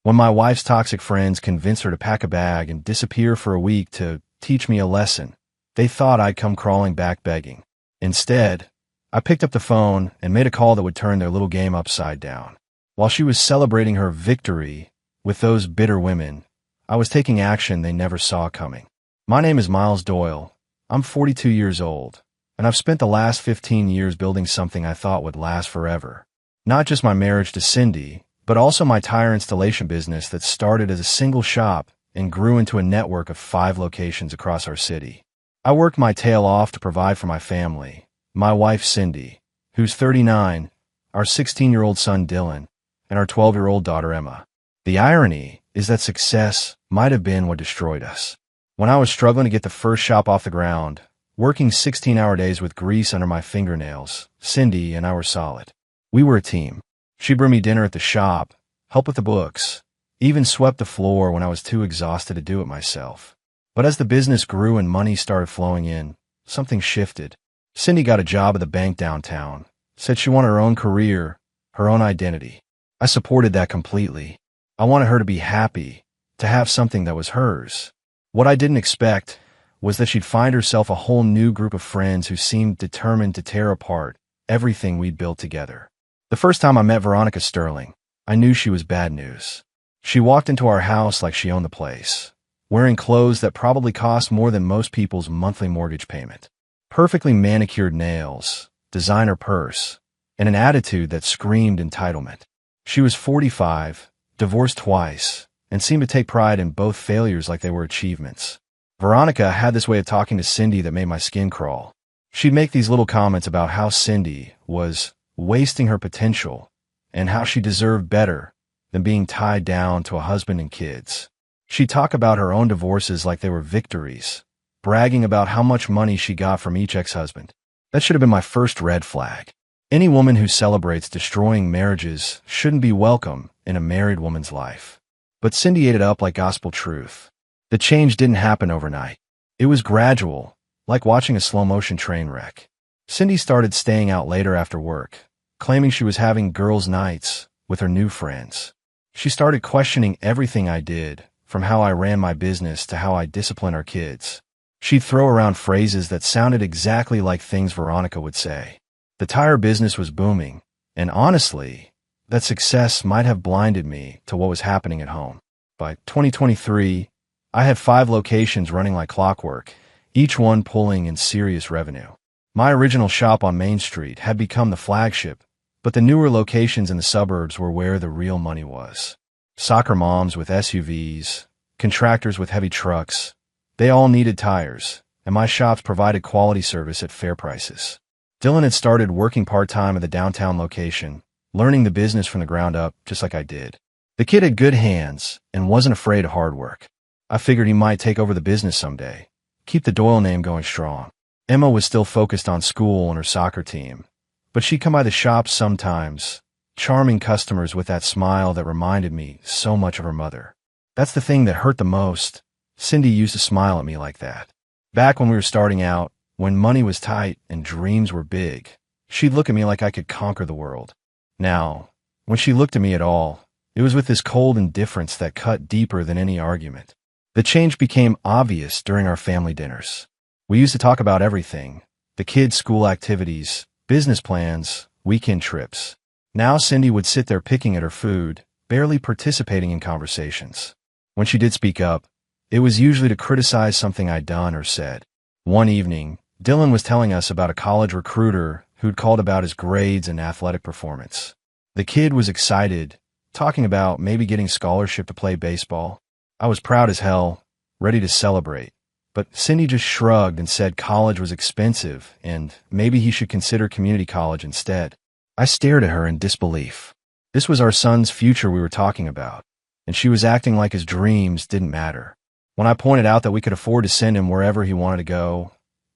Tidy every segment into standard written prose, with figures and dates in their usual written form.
When my wife's toxic friends convinced her to pack a bag and disappear for a week to teach me a lesson, they thought I'd come crawling back begging. Instead, I picked up the phone and made a call that would turn their little game upside down. While she was celebrating her victory with those bitter women, I was taking action they never saw coming. My name is Miles Doyle. I'm 42 years old, and I've spent the last 15 years building something I thought would last forever. Not just my marriage to Cindy, but also my tire installation business that started as a single shop and grew into a network of 5 locations across our city. I worked my tail off to provide for my family, my wife Cindy, who's 39, our 16-year-old son Dylan, and our 12-year-old daughter Emma. The irony is that success might have been what destroyed us. When I was struggling to get the first shop off the ground, working 16-hour days with grease under my fingernails, Cindy and I were solid. We were a team. She'd bring me dinner at the shop, help with the books, even swept the floor when I was too exhausted to do it myself. But as the business grew and money started flowing in, something shifted. Cindy got a job at the bank downtown, said she wanted her own career, her own identity. I supported that completely. I wanted her to be happy, to have something that was hers. What I didn't expect was that she'd find herself a whole new group of friends who seemed determined to tear apart everything we'd built together. The first time I met Veronica Sterling, I knew she was bad news. She walked into our house like she owned the place, wearing clothes that probably cost more than most people's monthly mortgage payment, perfectly manicured nails, designer purse, and an attitude that screamed entitlement. She was 45, divorced twice, and seemed to take pride in both failures like they were achievements. Veronica had this way of talking to Cindy that made my skin crawl. She'd make these little comments about how Cindy was wasting her potential and how she deserved better than being tied down to a husband and kids. She'd talk about her own divorces like they were victories, bragging about how much money she got from each ex-husband. That should have been my first red flag. Any woman who celebrates destroying marriages shouldn't be welcome in a married woman's life. But Cindy ate it up like gospel truth. The change didn't happen overnight. It was gradual, like watching a slow-motion train wreck. Cindy started staying out later after work, claiming she was having girls' nights with her new friends. She started questioning everything I did, from how I ran my business to how I disciplined our kids. She'd throw around phrases that sounded exactly like things Veronica would say. The tire business was booming, and honestly, that success might have blinded me to what was happening at home. By 2023, I had 5 locations running like clockwork, each one pulling in serious revenue. My original shop on Main Street had become the flagship, but the newer locations in the suburbs were where the real money was. Soccer moms with SUVs, contractors with heavy trucks, they all needed tires, and my shops provided quality service at fair prices. Dylan had started working part-time at the downtown location, learning the business from the ground up just like I did. The kid had good hands and wasn't afraid of hard work. I figured he might take over the business someday, keep the Doyle name going strong. Emma was still focused on school and her soccer team, but she'd come by the shop sometimes, charming customers with that smile that reminded me so much of her mother. That's the thing that hurt the most. Cindy used to smile at me like that. Back when we were starting out, when money was tight and dreams were big, she'd look at me like I could conquer the world. Now, when she looked at me at all, it was with this cold indifference that cut deeper than any argument. The change became obvious during our family dinners. We used to talk about everything: the kids' school activities, business plans, weekend trips. Now Cindy would sit there picking at her food, barely participating in conversations. When she did speak up, it was usually to criticize something I'd done or said. One evening, Dylan was telling us about a college recruiter who'd called about his grades and athletic performance. The kid was excited, talking about maybe getting scholarship to play baseball. I was proud as hell, ready to celebrate. But Cindy just shrugged and said college was expensive and maybe he should consider community college instead. I stared at her in disbelief. This was our son's future we were talking about, and she was acting like his dreams didn't matter. When I pointed out that we could afford to send him wherever he wanted to go,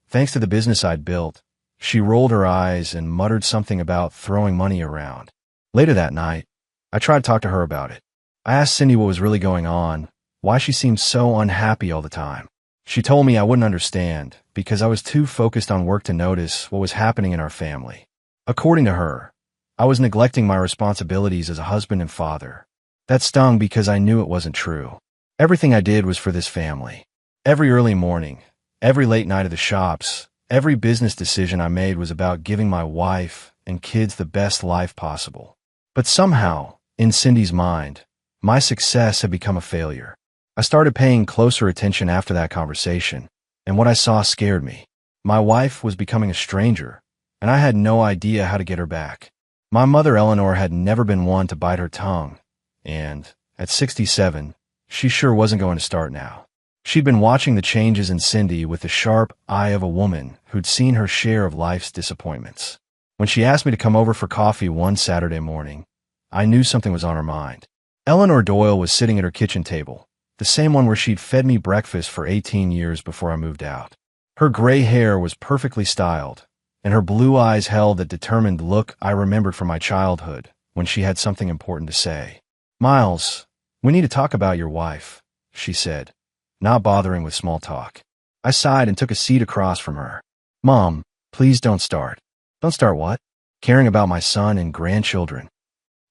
thanks to the business I'd built, she rolled her eyes and muttered something about throwing money around. Later that night, I tried to talk to her about it. I asked Cindy what was really going on, why she seemed so unhappy all the time. She told me I wouldn't understand because I was too focused on work to notice what was happening in our family. According to her, I was neglecting my responsibilities as a husband and father. That stung because I knew it wasn't true. Everything I did was for this family. Every early morning, every late night at the shops, every business decision I made was about giving my wife and kids the best life possible. But somehow, in Cindy's mind, my success had become a failure. I started paying closer attention after that conversation, and what I saw scared me. My wife was becoming a stranger, and I had no idea how to get her back. My mother, Eleanor, had never been one to bite her tongue, and, at 67, she sure wasn't going to start now. She'd been watching the changes in Cindy with the sharp eye of a woman who'd seen her share of life's disappointments. When she asked me to come over for coffee one Saturday morning, I knew something was on her mind. Eleanor Doyle was sitting at her kitchen table, the same one where she'd fed me breakfast for 18 years before I moved out. Her gray hair was perfectly styled, and her blue eyes held that determined look I remembered from my childhood when she had something important to say. "Miles, we need to talk about your wife," she said, not bothering with small talk. I sighed and took a seat across from her. "Mom, please don't start." "Don't start what?" "Caring about my son and grandchildren."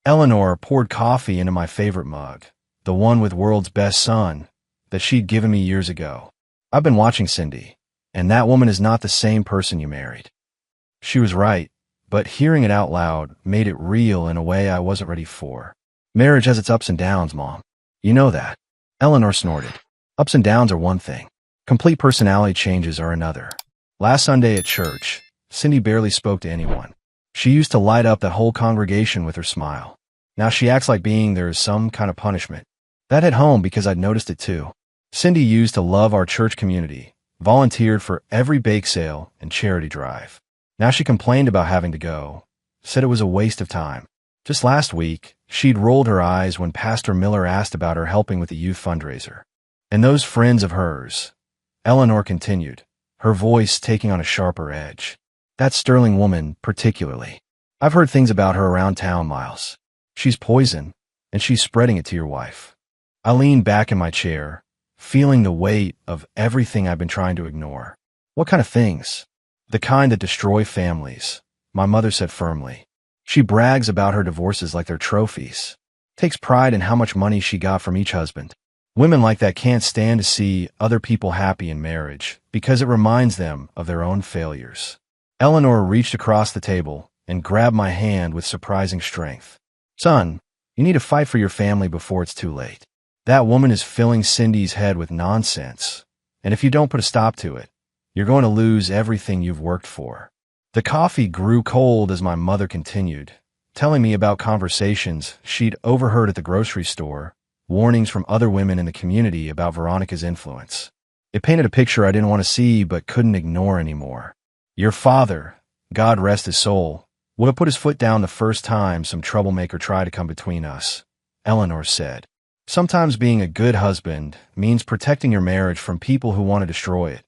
Eleanor poured coffee into my favorite mug, the one with World's Best Son, that she'd given me years ago. "I've been watching Cindy, and that woman is not the same person you married." She was right, but hearing it out loud made it real in a way I wasn't ready for. "Marriage has its ups and downs, Mom. You know that." Eleanor snorted. "Ups and downs are one thing. Complete personality changes are another." Last Sunday at church, Cindy barely spoke to anyone. She used to light up that whole congregation with her smile. Now she acts like being there is some kind of punishment. That hit home because I'd noticed it too. Cindy used to love our church community, volunteered for every bake sale and charity drive. Now she complained about having to go, said it was a waste of time. Just last week, she'd rolled her eyes when Pastor Miller asked about her helping with the youth fundraiser. And those friends of hers, Eleanor continued, her voice taking on a sharper edge. That Sterling woman, particularly. I've heard things about her around town, Miles. She's poison, and she's spreading it to your wife. I leaned back in my chair, feeling the weight of everything I've been trying to ignore. What kind of things? The kind that destroy families, my mother said firmly. She brags about her divorces like they're trophies. Takes pride in how much money she got from each husband. Women like that can't stand to see other people happy in marriage because it reminds them of their own failures. Eleanor reached across the table and grabbed my hand with surprising strength. "Son, you need to fight for your family before it's too late. That woman is filling Cindy's head with nonsense, and if you don't put a stop to it, you're going to lose everything you've worked for." The coffee grew cold as my mother continued, telling me about conversations she'd overheard at the grocery store, warnings from other women in the community about Veronica's influence. It painted a picture I didn't want to see but couldn't ignore anymore. "Your father, God rest his soul, would have put his foot down the first time some troublemaker tried to come between us," Eleanor said. "Sometimes being a good husband means protecting your marriage from people who want to destroy it,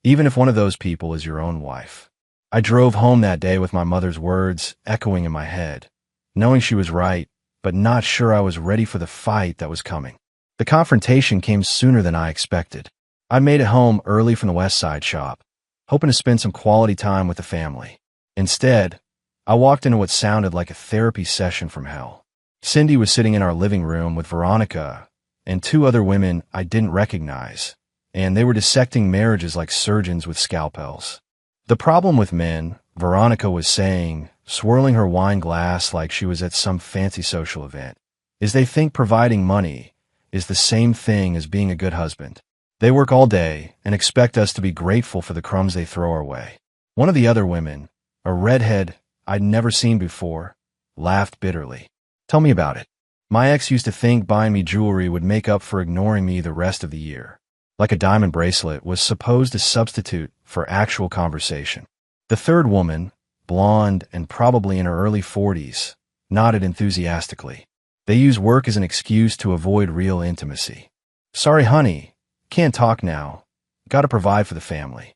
even if one of those people is your own wife." I drove home that day with my mother's words echoing in my head, knowing she was right, but not sure I was ready for the fight that was coming. The confrontation came sooner than I expected. I made it home early from the West Side shop, hoping to spend some quality time with the family. Instead, I walked into what sounded like a therapy session from hell. Cindy was sitting in our living room with Veronica and two other women I didn't recognize, and they were dissecting marriages like surgeons with scalpels. "The problem with men," Veronica was saying, swirling her wine glass like she was at some fancy social event, "is they think providing money is the same thing as being a good husband. They work all day and expect us to be grateful for the crumbs they throw our way." One of the other women, a redhead I'd never seen before, laughed bitterly. "Tell me about it. My ex used to think buying me jewelry would make up for ignoring me the rest of the year. Like a diamond bracelet was supposed to substitute for actual conversation." The third woman, blonde and probably in her early 40s, nodded enthusiastically. "They use work as an excuse to avoid real intimacy. Sorry, honey, can't talk now. Gotta provide for the family."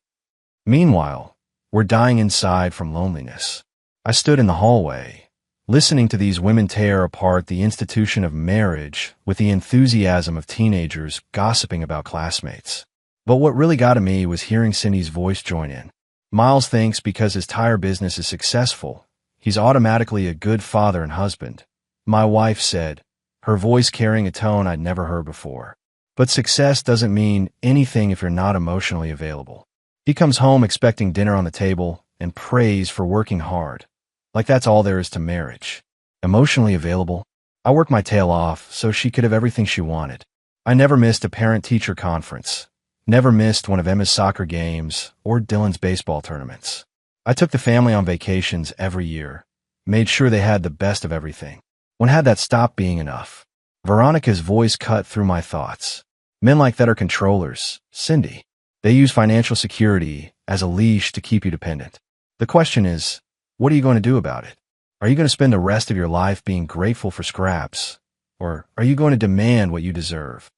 Meanwhile, we're dying inside from loneliness. I stood in the hallway, listening to these women tear apart the institution of marriage with the enthusiasm of teenagers gossiping about classmates. But what really got to me was hearing Cindy's voice join in. "Miles thinks because his tire business is successful, he's automatically a good father and husband," my wife said, her voice carrying a tone I'd never heard before. But success doesn't mean anything if you're not emotionally available. He comes home expecting dinner on the table and praise for working hard. Like that's all there is to marriage. Emotionally available? I worked my tail off so she could have everything she wanted. I never missed a parent-teacher conference. Never missed one of Emma's soccer games or Dylan's baseball tournaments. I took the family on vacations every year. Made sure they had the best of everything. When had that stop being enough? Veronica's voice cut through my thoughts. Men like that are controllers, Cindy. They use financial security as a leash to keep you dependent. The question is, what are you going to do about it? Are you going to spend the rest of your life being grateful for scraps? Or are you going to demand what you deserve?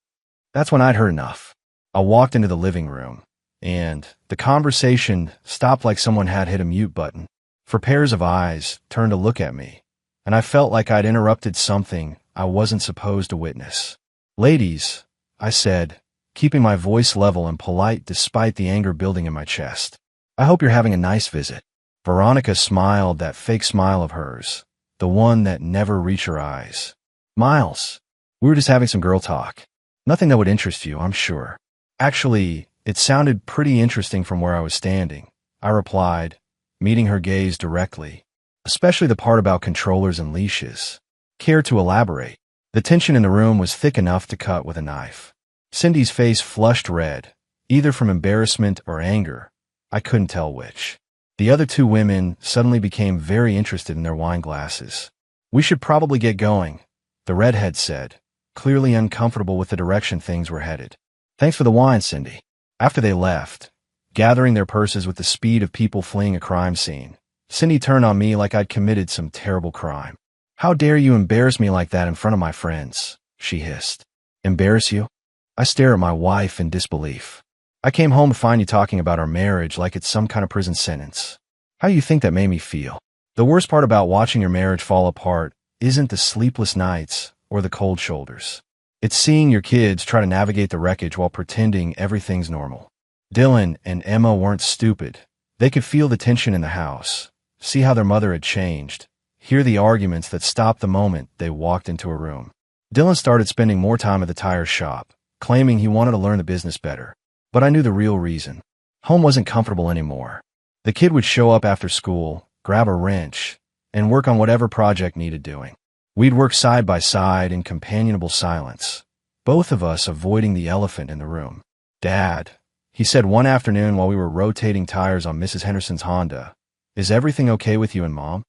That's when I'd heard enough. I walked into the living room, and the conversation stopped like someone had hit a mute button. For pairs of eyes turned to look at me, and I felt like I'd interrupted something I wasn't supposed to witness. Ladies, I said, keeping my voice level and polite despite the anger building in my chest. I hope you're having a nice visit. Veronica smiled that fake smile of hers, the one that never reached her eyes. Miles, we were just having some girl talk. Nothing that would interest you, I'm sure. Actually, it sounded pretty interesting from where I was standing, I replied, meeting her gaze directly. Especially the part about controllers and leashes. Care to elaborate? The tension in the room was thick enough to cut with a knife. Cindy's face flushed red, either from embarrassment or anger. I couldn't tell which. The other two women suddenly became very interested in their wine glasses. We should probably get going, the redhead said, clearly uncomfortable with the direction things were headed. Thanks for the wine, Cindy. After they left, gathering their purses with the speed of people fleeing a crime scene, Cindy turned on me like I'd committed some terrible crime. How dare you embarrass me like that in front of my friends, she hissed. Embarrass you? I stare at my wife in disbelief. I came home to find you talking about our marriage like it's some kind of prison sentence. How do you think that made me feel? The worst part about watching your marriage fall apart isn't the sleepless nights or the cold shoulders. It's seeing your kids try to navigate the wreckage while pretending everything's normal. Dylan and Emma weren't stupid. They could feel the tension in the house, see how their mother had changed, hear the arguments that stopped the moment they walked into a room. Dylan started spending more time at the tire shop, claiming he wanted to learn the business better. But I knew the real reason. Home wasn't comfortable anymore. The kid would show up after school, grab a wrench, and work on whatever project needed doing. We'd work side by side in companionable silence, both of us avoiding the elephant in the room. Dad, he said one afternoon while we were rotating tires on Mrs. Henderson's Honda, is everything okay with you and Mom?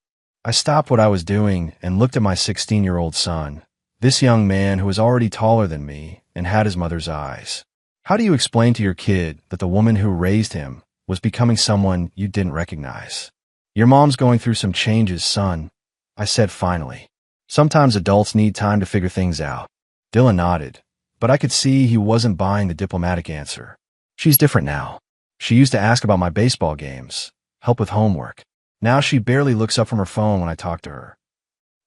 I stopped what I was doing and looked at my 16-year-old son, this young man who was already taller than me and had his mother's eyes. How do you explain to your kid that the woman who raised him was becoming someone you didn't recognize? Your mom's going through some changes, son, I said finally. Sometimes adults need time to figure things out. Dylan nodded, but I could see he wasn't buying the diplomatic answer. She's different now. She used to ask about my baseball games, help with homework. Now she barely looks up from her phone when I talk to her.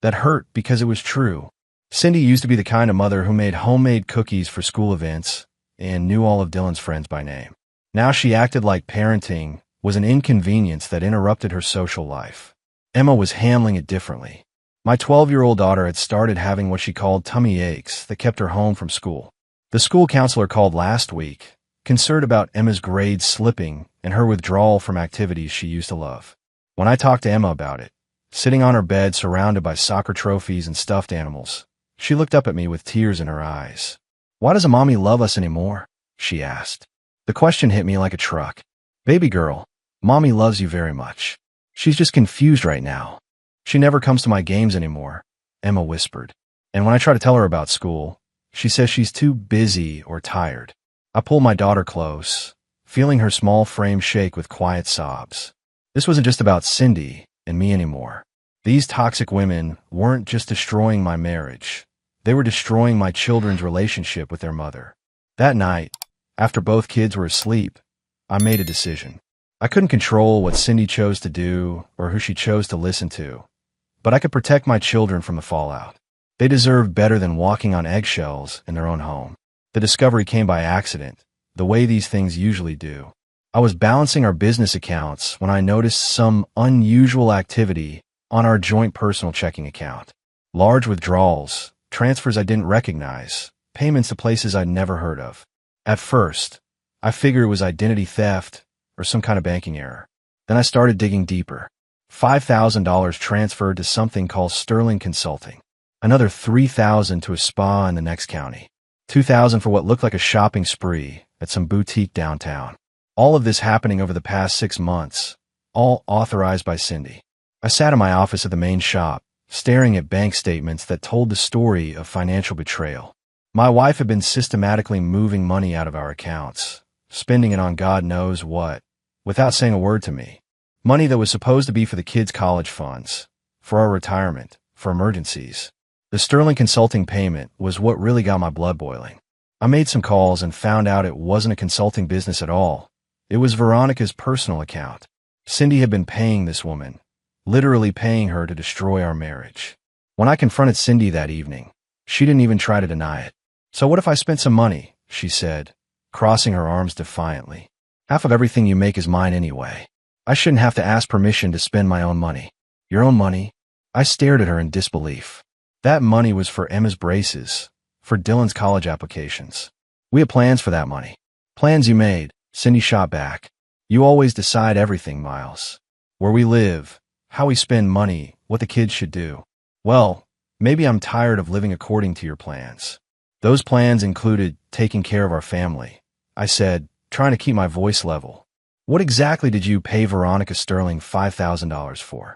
That hurt because it was true. Cindy used to be the kind of mother who made homemade cookies for school events and knew all of Dylan's friends by name. Now she acted like parenting was an inconvenience that interrupted her social life. Emma was handling it differently. My 12-year-old daughter had started having what she called tummy aches that kept her home from school. The school counselor called last week, concerned about Emma's grades slipping and her withdrawal from activities she used to love. When I talked to Emma about it, sitting on her bed surrounded by soccer trophies and stuffed animals, she looked up at me with tears in her eyes. Why doesn't Mommy love us anymore? She asked. The question hit me like a truck. Baby girl, Mommy loves you very much. She's just confused right now. She never comes to my games anymore, Emma whispered. And when I try to tell her about school, she says she's too busy or tired. I pull my daughter close, feeling her small frame shake with quiet sobs. This wasn't just about Cindy and me anymore. These toxic women weren't just destroying my marriage. They were destroying my children's relationship with their mother. That night, after both kids were asleep, I made a decision. I couldn't control what Cindy chose to do or who she chose to listen to, but I could protect my children from the fallout. They deserved better than walking on eggshells in their own home. The discovery came by accident, the way these things usually do. I was balancing our business accounts when I noticed some unusual activity on our joint personal checking account. Large withdrawals, transfers I didn't recognize, payments to places I'd never heard of. At first, I figured it was identity theft or some kind of banking error. Then I started digging deeper. $5,000 transferred to something called Sterling Consulting. Another $3,000 to a spa in the next county. $2,000 for what looked like a shopping spree at some boutique downtown. All of this happening over the past 6 months, all authorized by Cindy. I sat in my office at the main shop, staring at bank statements that told the story of financial betrayal. My wife had been systematically moving money out of our accounts, spending it on God knows what, without saying a word to me. Money that was supposed to be for the kids' college funds, for our retirement, for emergencies. The Sterling Consulting payment was what really got my blood boiling. I made some calls and found out it wasn't a consulting business at all. It was Veronica's personal account. Cindy had been paying this woman, literally paying her to destroy our marriage. When I confronted Cindy that evening, she didn't even try to deny it. "So what if I spent some money?" she said, crossing her arms defiantly. "Half of everything you make is mine anyway. I shouldn't have to ask permission to spend my own money." "Your own money?" I stared at her in disbelief. That money was for Emma's braces, for Dylan's college applications. "We had plans for that money." "Plans you made," Cindy shot back. "You always decide everything, Miles. Where we live, how we spend money, what the kids should do." "Well, maybe I'm tired of living according to your plans." "Those plans included taking care of our family," I said, trying to keep my voice level. "What exactly did you pay Veronica Sterling $5,000 for?"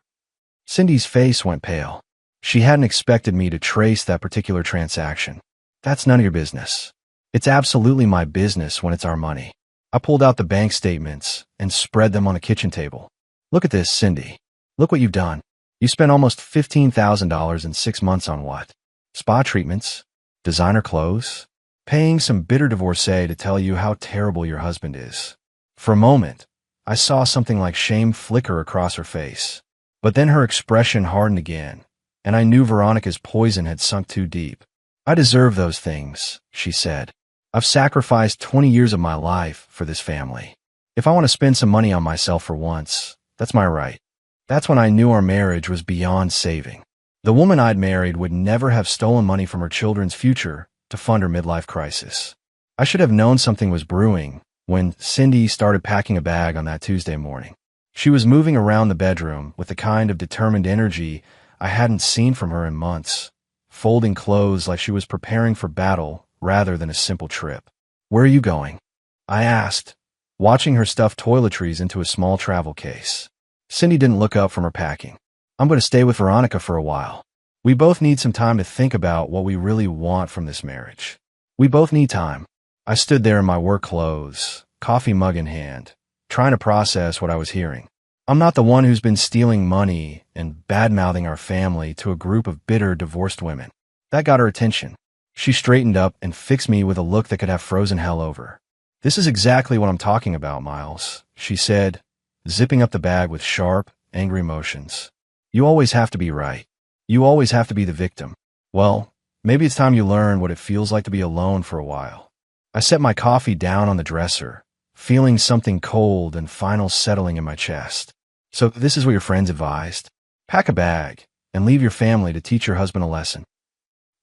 Cindy's face went pale. She hadn't expected me to trace that particular transaction. "That's none of your business." "It's absolutely my business when it's our money." I pulled out the bank statements and spread them on the kitchen table. "Look at this, Cindy. Look what you've done. You spent almost $15,000 in 6 months on what? Spa treatments? Designer clothes? Paying some bitter divorcee to tell you how terrible your husband is." For a moment, I saw something like shame flicker across her face. But then her expression hardened again, and I knew Veronica's poison had sunk too deep. "I deserve those things," she said. "I've sacrificed 20 years of my life for this family. If I want to spend some money on myself for once, that's my right." That's when I knew our marriage was beyond saving. The woman I'd married would never have stolen money from her children's future to fund her midlife crisis. I should have known something was brewing when Cindy started packing a bag on that Tuesday morning. She was moving around the bedroom with the kind of determined energy I hadn't seen from her in months, folding clothes like she was preparing for battle rather than a simple trip. "Where are you going?" I asked, watching her stuff toiletries into a small travel case. Cindy didn't look up from her packing. "I'm going to stay with Veronica for a while. We both need some time to think about what we really want from this marriage. We both need time." I stood there in my work clothes, coffee mug in hand, trying to process what I was hearing. I'm not the one who's been stealing money and bad-mouthing our family to a group of bitter, divorced women. That got her attention. She straightened up and fixed me with a look that could have frozen hell over. "This is exactly what I'm talking about, Miles," she said, zipping up the bag with sharp, angry motions. "You always have to be right. You always have to be the victim. Well, maybe it's time you learn what it feels like to be alone for a while." I set my coffee down on the dresser, feeling something cold and final settling in my chest. "So this is what your friends advised? Pack a bag and leave your family to teach your husband a lesson."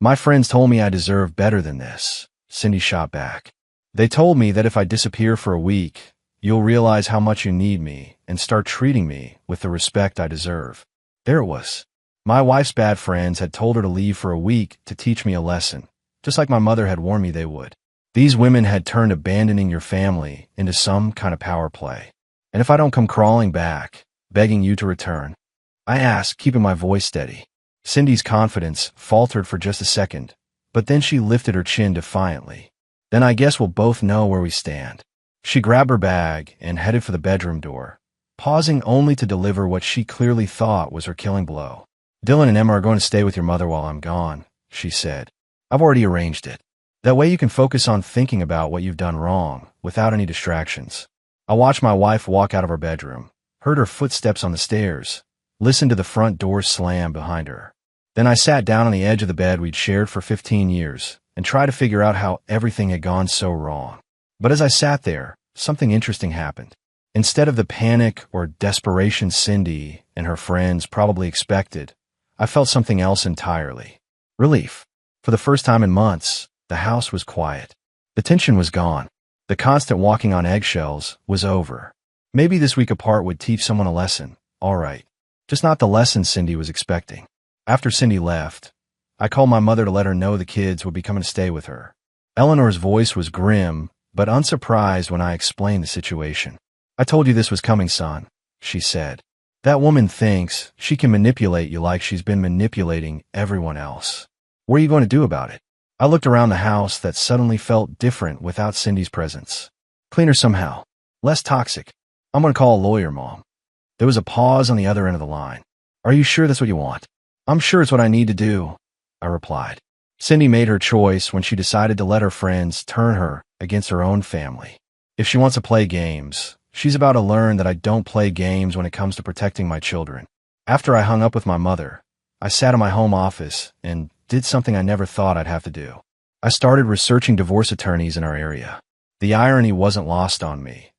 "My friends told me I deserve better than this," Cindy shot back. "They told me that if I disappear for a week, you'll realize how much you need me and start treating me with the respect I deserve." There it was. My wife's bad friends had told her to leave for a week to teach me a lesson, just like my mother had warned me they would. These women had turned abandoning your family into some kind of power play. "And if I don't come crawling back, begging you to return?" I asked, keeping my voice steady. Cindy's confidence faltered for just a second, but then she lifted her chin defiantly. "Then I guess we'll both know where we stand." She grabbed her bag and headed for the bedroom door, pausing only to deliver what she clearly thought was her killing blow. "Dylan and Emma are going to stay with your mother while I'm gone," she said. "I've already arranged it. That way you can focus on thinking about what you've done wrong without any distractions." I watched my wife walk out of her bedroom, heard her footsteps on the stairs, listened to the front door slam behind her. Then I sat down on the edge of the bed we'd shared for 15 years and tried to figure out how everything had gone so wrong. But as I sat there, something interesting happened. Instead of the panic or desperation Cindy and her friends probably expected, I felt something else entirely. Relief. For For the first time in months, the house was quiet. The tension was gone. The constant walking on eggshells was over. Maybe this week apart would teach someone a lesson, all right. Just not the lesson Cindy was expecting. After Cindy left, I called my mother to let her know the kids would be coming to stay with her. Eleanor's voice was grim, but unsurprised when I explained the situation. I told you this was coming, son, she said. That woman thinks she can manipulate you like she's been manipulating everyone else. What are you going to do about it? I looked around the house that suddenly felt different without Cindy's presence. Cleaner somehow. Less toxic. I'm going to call a lawyer, Mom. There was a pause on the other end of the line. Are you sure that's what you want? I'm sure it's what I need to do, I replied. Cindy made her choice when she decided to let her friends turn her against her own family. If she wants to play games, she's about to learn that I don't play games when it comes to protecting my children. After I hung up with my mother, I sat in my home office and did something I never thought I'd have to do. I started researching divorce attorneys in our area. The irony wasn't lost on me.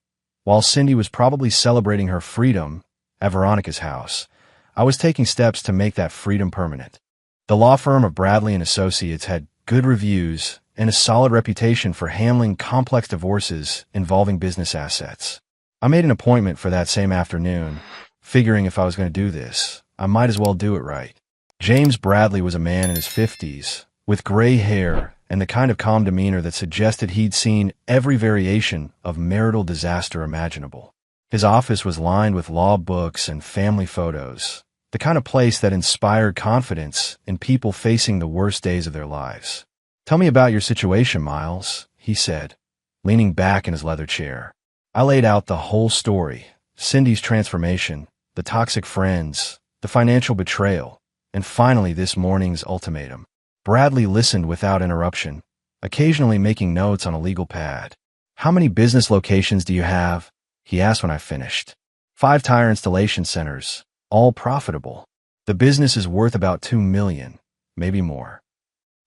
While Cindy was probably celebrating her freedom at Veronica's house, I was taking steps to make that freedom permanent. The law firm of Bradley and Associates had good reviews and a solid reputation for handling complex divorces involving business assets. I made an appointment for that same afternoon, figuring if I was going to do this, I might as well do it right. James Bradley was a man in his 50s, with gray hair and the kind of calm demeanor that suggested he'd seen every variation of marital disaster imaginable. His office was lined with law books and family photos, the kind of place that inspired confidence in people facing the worst days of their lives. Tell me about your situation, Miles, he said, leaning back in his leather chair. I laid out the whole story, Cindy's transformation, the toxic friends, the financial betrayal, and finally this morning's ultimatum. Bradley listened without interruption, occasionally making notes on a legal pad. How many business locations do you have? He asked when I finished. 5 tire installation centers, all profitable. The business is worth about $2 million, maybe more.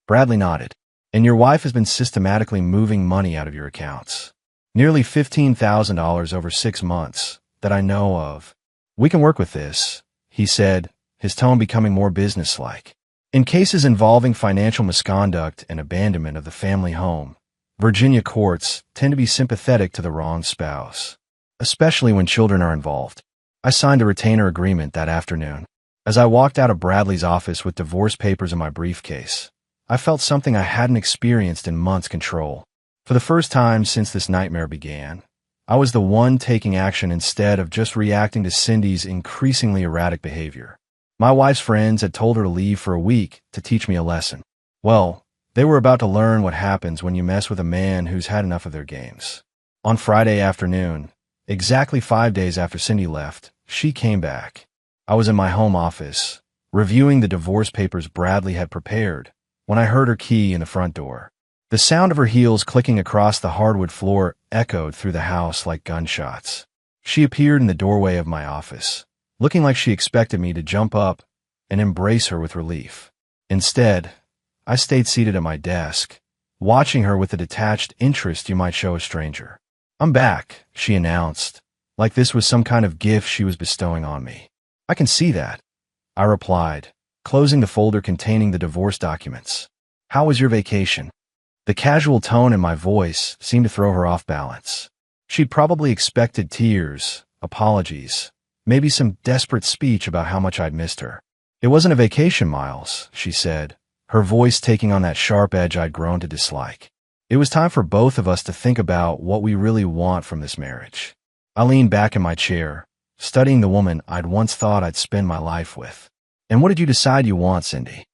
Bradley nodded. And your wife has been systematically moving money out of your accounts. Nearly $15,000 over 6 months, that I know of. We can work with this, he said, his tone becoming more businesslike. In cases involving financial misconduct and abandonment of the family home, Virginia courts tend to be sympathetic to the wronged spouse, especially when children are involved. I signed a retainer agreement that afternoon. As I walked out of Bradley's office with divorce papers in my briefcase, I felt something I hadn't experienced in months: control. For the first time since this nightmare began, I was the one taking action instead of just reacting to Cindy's increasingly erratic behavior. My wife's friends had told her to leave for a week to teach me a lesson. Well, they were about to learn what happens when you mess with a man who's had enough of their games. On Friday afternoon, exactly 5 days after Cindy left, she came back. I was in my home office, reviewing the divorce papers Bradley had prepared, when I heard her key in the front door. The sound of her heels clicking across the hardwood floor echoed through the house like gunshots. She appeared in the doorway of my office, looking like she expected me to jump up and embrace her with relief. Instead, I stayed seated at my desk, watching her with the detached interest you might show a stranger. I'm back, she announced, like this was some kind of gift she was bestowing on me. I can see that, I replied, closing the folder containing the divorce documents. How was your vacation? The casual tone in my voice seemed to throw her off balance. She'd probably expected tears, apologies, maybe some desperate speech about how much I'd missed her. It wasn't a vacation, Miles, she said, her voice taking on that sharp edge I'd grown to dislike. It was time for both of us to think about what we really want from this marriage. I leaned back in my chair, studying the woman I'd once thought I'd spend my life with. And what did you decide you want, Cindy?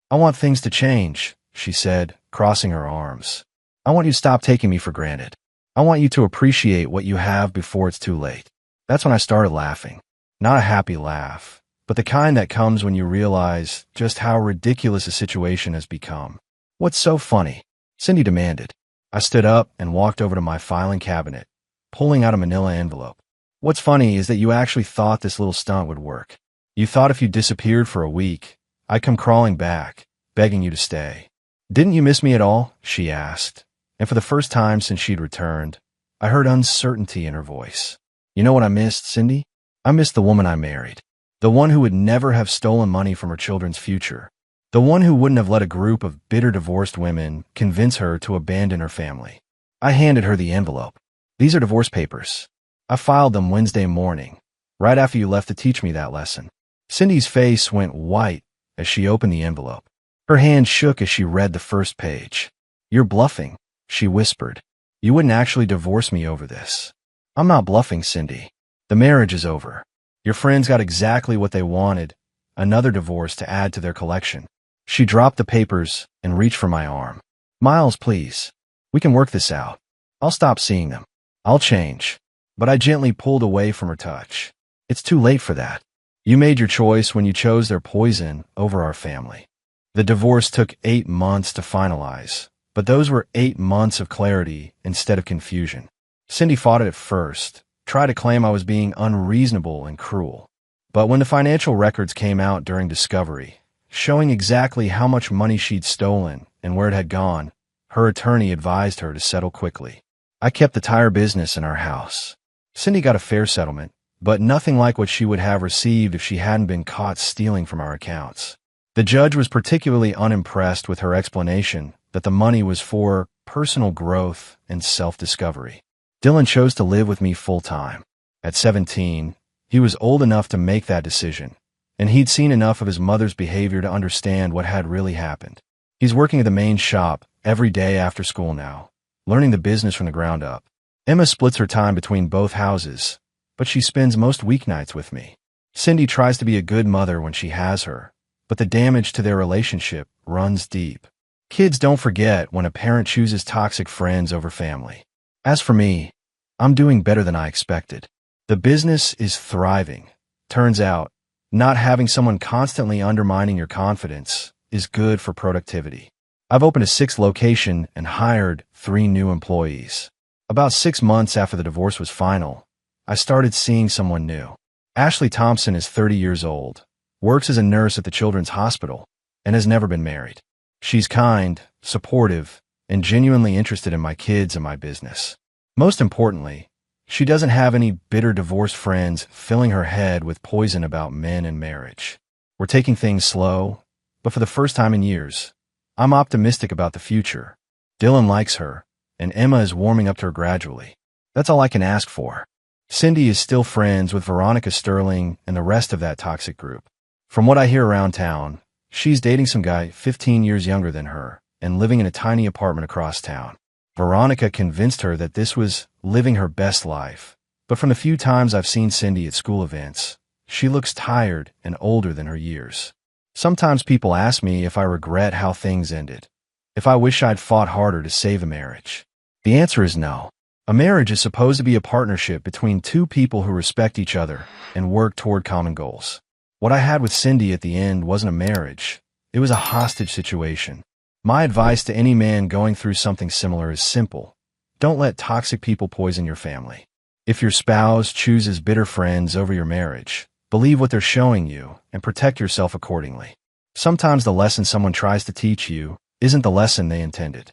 I want things to change, she said, crossing her arms. I want you to stop taking me for granted. I want you to appreciate what you have before it's too late. That's when I started laughing. Not a happy laugh, but the kind that comes when you realize just how ridiculous a situation has become. What's so funny? Cindy demanded. I stood up and walked over to my filing cabinet, pulling out a manila envelope. What's funny is that you actually thought this little stunt would work. You thought if you disappeared for a week, I'd come crawling back, begging you to stay. Didn't you miss me at all? She asked, and for the first time since she'd returned, I heard uncertainty in her voice. You know what I missed, Cindy? I missed the woman I married. The one who would never have stolen money from her children's future. The one who wouldn't have let a group of bitter divorced women convince her to abandon her family. I handed her the envelope. These are divorce papers. I filed them Wednesday morning, right after you left to teach me that lesson. Cindy's face went white as she opened the envelope. Her hand shook as she read the first page. You're bluffing, she whispered. You wouldn't actually divorce me over this. I'm not bluffing, Cindy. The marriage is over. Your friends got exactly what they wanted, another divorce to add to their collection. She dropped the papers and reached for my arm. Miles, please. We can work this out. I'll stop seeing them. I'll change. But I gently pulled away from her touch. It's too late for that. You made your choice when you chose their poison over our family. The divorce took 8 months to finalize, but those were 8 months of clarity instead of confusion. Cindy fought it at first, tried to claim I was being unreasonable and cruel. But when the financial records came out during discovery, showing exactly how much money she'd stolen and where it had gone, her attorney advised her to settle quickly. I kept the tire business in our house. Cindy got a fair settlement, but nothing like what she would have received if she hadn't been caught stealing from our accounts. The judge was particularly unimpressed with her explanation that the money was for personal growth and self-discovery. Dylan chose to live with me full-time. At 17, he was old enough to make that decision, and he'd seen enough of his mother's behavior to understand what had really happened. He's working at the main shop every day after school now, learning the business from the ground up. Emma splits her time between both houses, but she spends most weeknights with me. Cindy tries to be a good mother when she has her, but the damage to their relationship runs deep. Kids don't forget when a parent chooses toxic friends over family. As for me, I'm doing better than I expected. The business is thriving. Turns out, not having someone constantly undermining your confidence is good for productivity. I've opened a 6th location and hired 3 new employees. About 6 months after the divorce was final, I started seeing someone new. Ashley Thompson is 30 years old, works as a nurse at the Children's Hospital, and has never been married. She's kind, supportive, and genuinely interested in my kids and my business. Most importantly, she doesn't have any bitter divorced friends filling her head with poison about men and marriage. We're taking things slow, but for the first time in years, I'm optimistic about the future. Dylan likes her, and Emma is warming up to her gradually. That's all I can ask for. Cindy is still friends with Veronica Sterling and the rest of that toxic group. From what I hear around town, she's dating some guy 15 years younger than her and living in a tiny apartment across town. Veronica convinced her that this was living her best life, but from the few times I've seen Cindy at school events, she looks tired and older than her years. Sometimes people ask me if I regret how things ended, if I wish I'd fought harder to save a marriage. The answer is no. A marriage is supposed to be a partnership between 2 people who respect each other and work toward common goals. What I had with Cindy at the end wasn't a marriage. It was a hostage situation. My advice to any man going through something similar is simple. Don't let toxic people poison your family. If your spouse chooses bitter friends over your marriage, believe what they're showing you and protect yourself accordingly. Sometimes the lesson someone tries to teach you isn't the lesson they intended.